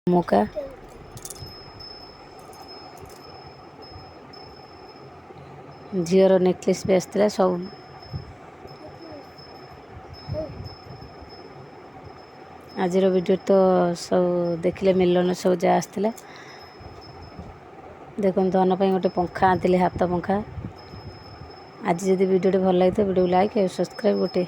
मुका झीर नेकलेस भी आसला सब आज वीडियो तो सब देखले मिलन सब जा आसला देखो धन पर गोटे पंखा आनी हाथ पंखा। आज जब वीडियो भल लगे वीडियो लाइक और सब्सक्राइब गोटे।